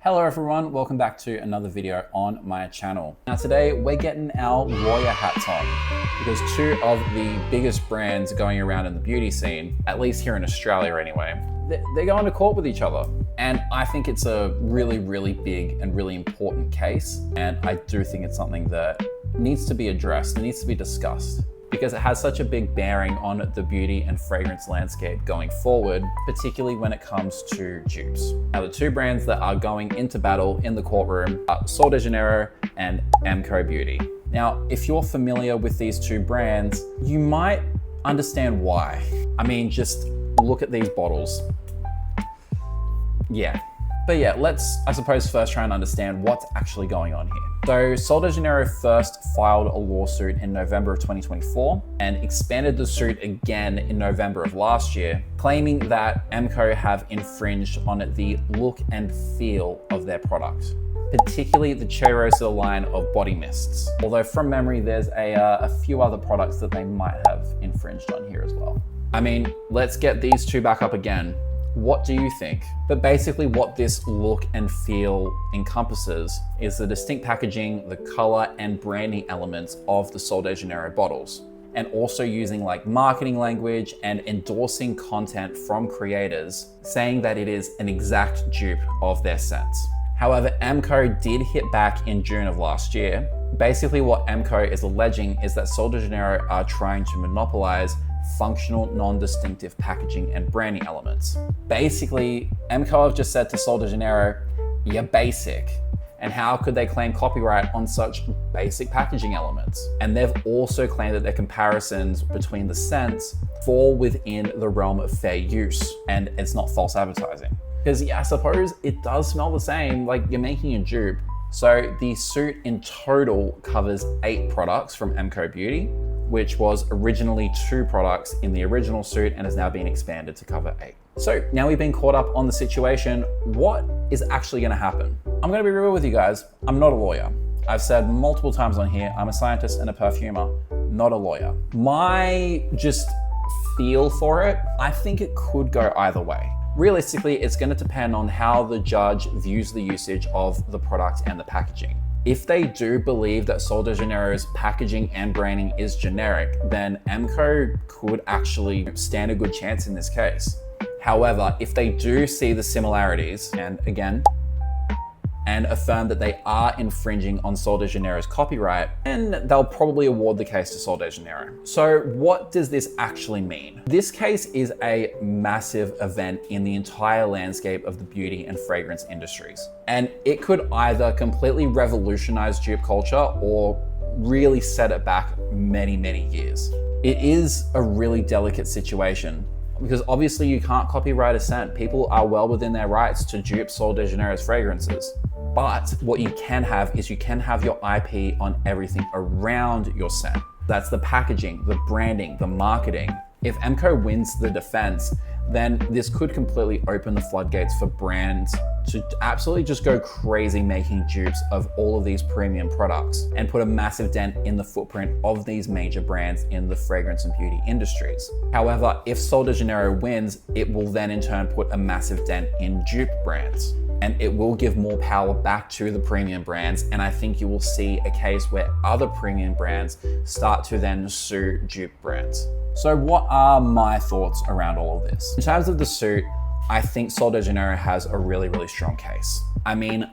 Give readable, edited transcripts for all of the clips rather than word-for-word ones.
Hello everyone, welcome back to another video on my channel. Now today we're getting our lawyer hats on because two of the biggest brands going around in the beauty scene, at least here in Australia anyway, they're going to court with each other. And I think it's a really big and really important case. And I do think it's something that needs to be addressed, it needs to be discussed, because it has such a big bearing on the beauty and fragrance landscape going forward, particularly when it comes to dupes. Now, the two brands that are going into battle in the courtroom are Sol de Janeiro and MCO Beauty. Now, if you're familiar with these two brands, you might understand why. I mean, just look at these bottles. But let's, I suppose, first try and understand what's actually going on here. So Sol de Janeiro first filed a lawsuit in November of 2024 and expanded the suit again in November of last year, claiming that MCO have infringed on the look and feel of their product, particularly the Cheirosa line of body mists. Although from memory, there's a few other products that they might have infringed on here as well. I mean, let's get these two back up again. What do you think? But basically what this look and feel encompasses is the distinct packaging, the color and branding elements of the Sol de Janeiro bottles, and also using like marketing language and endorsing content from creators saying that it is an exact dupe of their scents. However, MCO did hit back in June of last year. Basically what MCO is alleging is that Sol de Janeiro are trying to monopolize functional, non-distinctive packaging and branding elements. Basically, MCO have just said to Sol de Janeiro, you're basic. And how could they claim copyright on such basic packaging elements? And they've also claimed that their comparisons between the scents fall within the realm of fair use, and it's not false advertising. Because I suppose it does smell the same, like you're making a dupe. So the suit in total covers 8 products from MCO Beauty, which was originally 2 products in the original suit and has now been expanded to cover 8. So now we've been caught up on the situation, what is actually gonna happen? I'm gonna be real with you guys, I'm not a lawyer. I've said multiple times on here, I'm a scientist and a perfumer, not a lawyer. My just feel for it, I think it could go either way. Realistically, it's going to depend on how the judge views the usage of the product and the packaging. If they do believe that Sol de Janeiro's packaging and branding is generic, then MCO could actually stand a good chance in this case. However, if they do see the similarities and affirm that they are infringing on Sol de Janeiro's copyright, then they'll probably award the case to Sol de Janeiro. So what does this actually mean? This case is a massive event in the entire landscape of the beauty and fragrance industries. And it could either completely revolutionize dupe culture or really set it back many years. It is a really delicate situation, because obviously you can't copyright a scent. People are well within their rights to dupe Sol de Janeiro's fragrances. But what you can have is you can have your IP on everything around your scent. That's the packaging, the branding, the marketing. If MCO wins the defense, then this could completely open the floodgates for brands to absolutely just go crazy making dupes of all of these premium products and put a massive dent in the footprint of these major brands in the fragrance and beauty industries. However, if Sol de Janeiro wins, it will then in turn put a massive dent in dupe brands. And it will give more power back to the premium brands. And I think you will see a case where other premium brands start to then sue dupe brands. So what are my thoughts around all of this? In terms of the suit, I think Sol de Janeiro has a really strong case. I mean,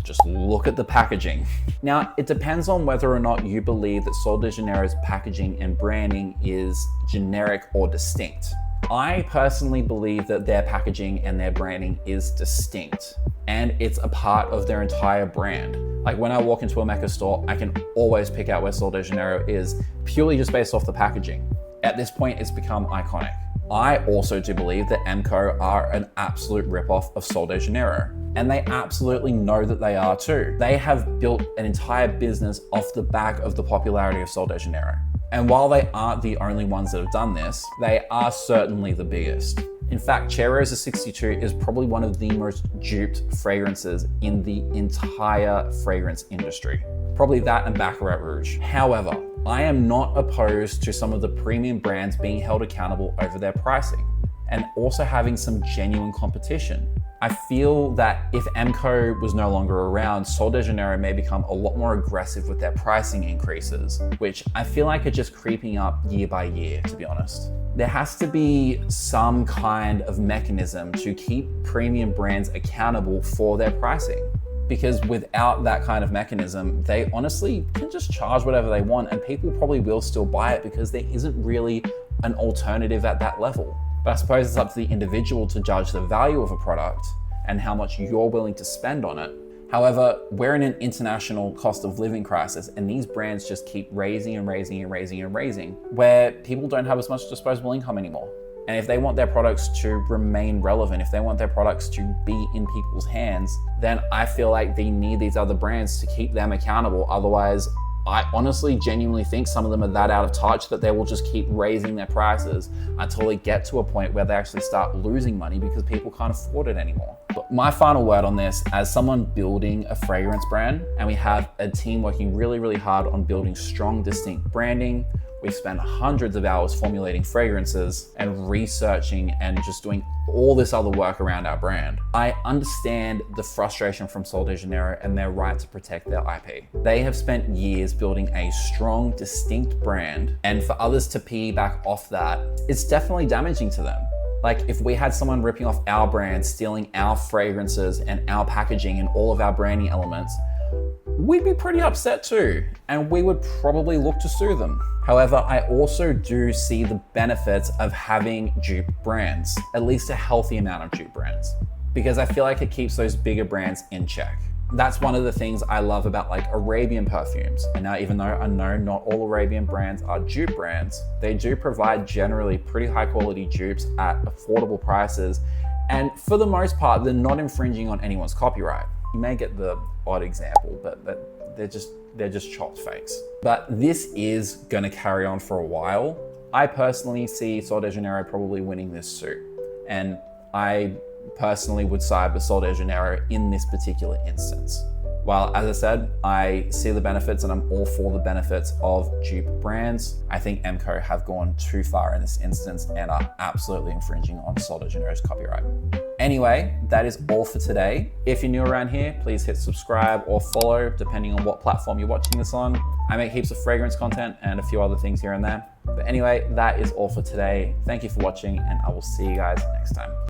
just look at the packaging. Now, it depends on whether or not you believe that Sol de Janeiro's packaging and branding is generic or distinct. I personally believe that their packaging and their branding is distinct, and it's a part of their entire brand. Like when I walk into a Mecca store, I can always pick out where Sol de Janeiro is purely just based off the packaging. At this point, it's become iconic. I also do believe that MCO are an absolute ripoff of Sol de Janeiro, and they absolutely know that they are too. They have built an entire business off the back of the popularity of Sol de Janeiro. And while they aren't the only ones that have done this, they are certainly the biggest. In fact, Cheirosa 62 is probably one of the most duped fragrances in the entire fragrance industry. Probably that and Baccarat Rouge. However, I am not opposed to some of the premium brands being held accountable over their pricing and also having some genuine competition. I feel that if MCO was no longer around, Sol de Janeiro may become a lot more aggressive with their pricing increases, which I feel like are just creeping up year by year, to be honest. There has to be some kind of mechanism to keep premium brands accountable for their pricing. Because without that kind of mechanism, they honestly can just charge whatever they want and people probably will still buy it because there isn't really an alternative at that level. But I suppose it's up to the individual to judge the value of a product and how much you're willing to spend on it. However, we're in an international cost of living crisis and these brands just keep raising and raising and raising and raising, where people don't have as much disposable income anymore. And if they want their products to remain relevant, if they want their products to be in people's hands, then I feel like they need these other brands to keep them accountable. Otherwise, I honestly genuinely think some of them are that out of touch that they will just keep raising their prices until they get to a point where they actually start losing money because people can't afford it anymore. But my final word on this, as someone building a fragrance brand, and we have a team working really, really hard on building strong, distinct branding. We've spent hundreds of hours formulating fragrances and researching and just doing all this other work around our brand. I understand the frustration from Sol de Janeiro and their right to protect their IP. They have spent years building a strong, distinct brand, and for others to piggyback off that, it's definitely damaging to them. Like if we had someone ripping off our brand, stealing our fragrances and our packaging and all of our branding elements, we'd be pretty upset too, and we would probably look to sue them. However, I also do see the benefits of having dupe brands, at least a healthy amount of dupe brands, because I feel like it keeps those bigger brands in check. That's one of the things I love about like Arabian perfumes. And now, even though I know not all Arabian brands are dupe brands, they do provide generally pretty high quality dupes at affordable prices. And for the most part, they're not infringing on anyone's copyright. You may get the odd example, but they're just chopped fakes. But this is gonna carry on for a while. I personally see Sol de Janeiro probably winning this suit. And I personally would side with Sol de Janeiro in this particular instance. While, as I said, I see the benefits and I'm all for the benefits of dupe brands, I think MCO have gone too far in this instance and are absolutely infringing on Sol de Janeiro's copyright. Anyway, that is all for today. If you're new around here, please hit subscribe or follow, depending on what platform you're watching this on. I make heaps of fragrance content and a few other things here and there. But anyway, that is all for today. Thank you for watching and I will see you guys next time.